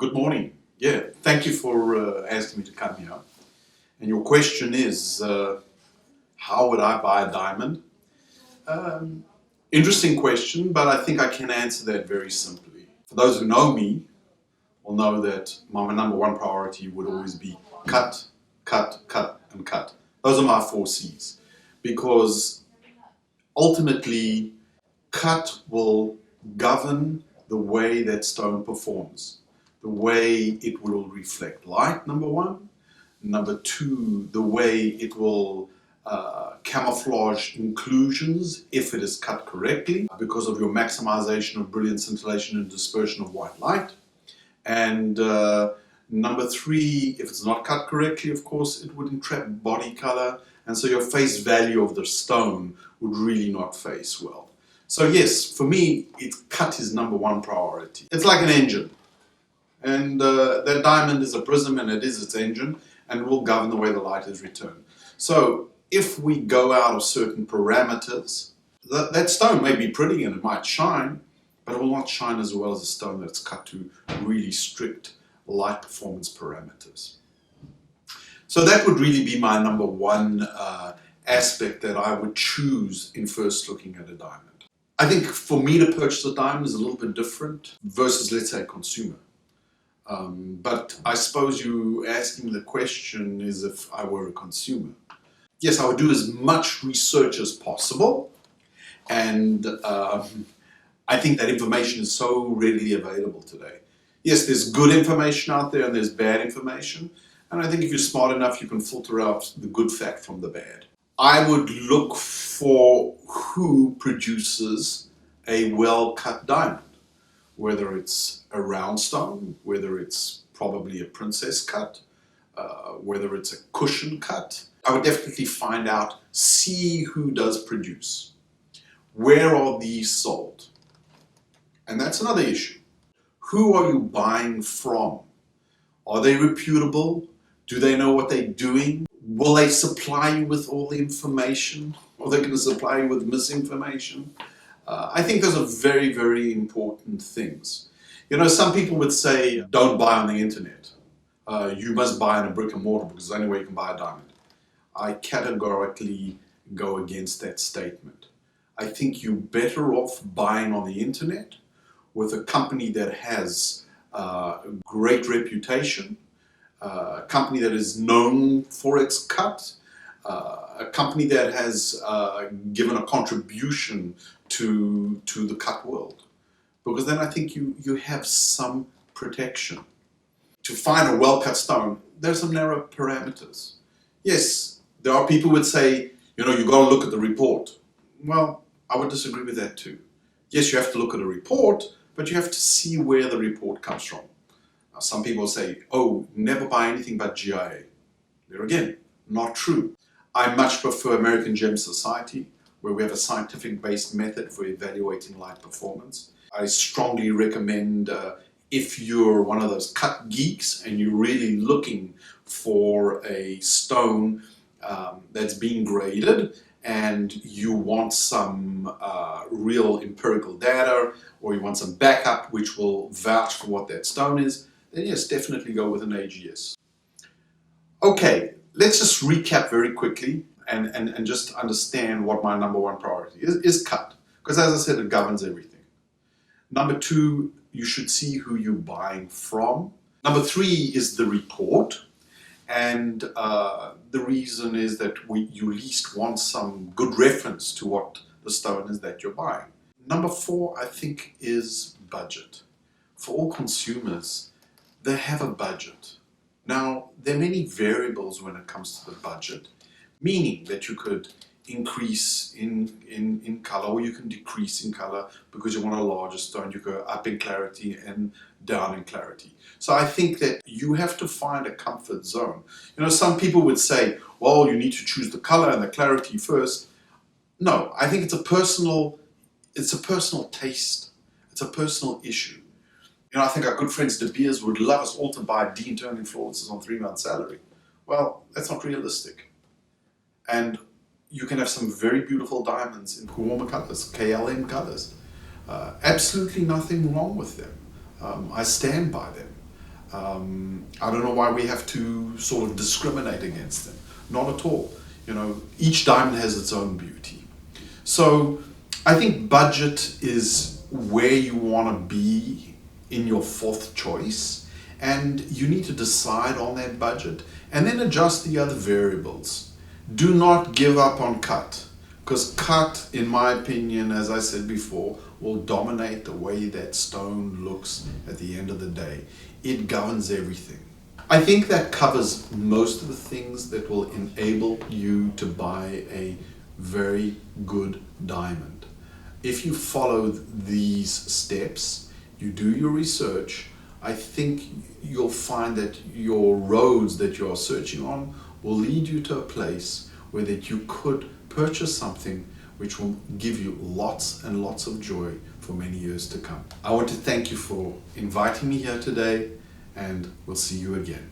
Good morning. Yeah, thank you for asking me to come here. And your question is, how would I buy a diamond? Um, Interesting question, but I think I can answer that very simply. For those who know me, will know that my number one priority would always be cut, cut, cut, and cut. Those are my 4 C's. Because ultimately, cut will govern the way that stone performs, the way it will reflect light, number one. Number two, the way it will camouflage inclusions if it is cut correctly because of your maximization of brilliance, scintillation, and dispersion of white light. And number three, if it's not cut correctly, of course, it would entrap body color, and so your face value of the stone would really not face well. So yes, for me, cut is number one priority. It's like an engine, and that diamond is a prism, and it is its engine, and it will govern the way the light is returned. So if we go out of certain parameters, that stone may be pretty and it might shine, but it will not shine as well as a stone that's cut to really strict light performance parameters. So that would really be my number one aspect that I would choose in first looking at a diamond. I think for me to purchase a diamond is a little bit different versus, let's say, a consumer. But I suppose you asking the question is if I were a consumer. Yes, I would do as much research as possible, and I think that information is so readily available today. Yes, there's good information out there and there's bad information, and I think if you're smart enough, you can filter out the good fact from the bad. I would look for who produces a well-cut diamond, whether it's a round stone, whether it's probably a princess cut, whether it's a cushion cut. I would definitely find out, see who does produce. Where are these sold? And that's another issue. Who are you buying from? Are they reputable? Do they know what they're doing? Will they supply you with all the information? Or are they going to supply you with misinformation? I think those are very, very important things. You know, some people would say, don't buy on the internet. You must buy in a brick and mortar because it's the only way you can buy a diamond. I categorically go against that statement. I think you're better off buying on the internet with a company that has a great reputation, a company that is known for its cut, a company that has given a contribution to the cut world. Because then I think you have some protection. To find a well-cut stone, there's some narrow parameters. Yes, there are people who would say, you know, you've got to look at the report. Well, I would disagree with that too. Yes, you have to look at a report, but you have to see where the report comes from. Now, some people say, oh, never buy anything but GIA. There again, not true. I much prefer American Gem Society, where we have a scientific-based method for evaluating light performance. I strongly recommend if you're one of those cut geeks and you're really looking for a stone that's being graded and you want some real empirical data, or you want some backup which will vouch for what that stone is, then yes, definitely go with an AGS. Okay, let's just recap very quickly and just understand what my number one priority is cut. Because as I said, it governs everything. Number two, you should see who you're buying from. Number three is the report. And the reason is that you at least want some good reference to what the stone is that you're buying. Number four, I think, is budget. For all consumers, they have a budget. Now, there are many variables when it comes to the budget, meaning that you could increase in color or you can decrease in color because you want a larger stone. You go up in clarity and down in clarity. So I think that you have to find a comfort zone. You know, some people would say, well, you need to choose the color and the clarity first. No, I think it's a personal taste. It's a personal issue. You know, I think our good friends De Beers would love us all to buy Dean turning influences on 3 months' salary. Well, that's not realistic. And you can have some very beautiful diamonds in warmer colors, KLM colors. Absolutely nothing wrong with them. I stand by them. I don't know why we have to sort of discriminate against them. Not at all. You know, each diamond has its own beauty. So I think budget is where you want to be in your fourth choice, and you need to decide on that budget and then adjust the other variables. Do not give up on cut, because cut, in my opinion, as I said before, will dominate the way that stone looks at the end of the day. It governs everything. I think that covers most of the things that will enable you to buy a very good diamond. If you follow these steps, you do your research, I think you'll find that your roads that you're searching on will lead you to a place where that you could purchase something which will give you lots and lots of joy for many years to come. I want to thank you for inviting me here today, and we'll see you again.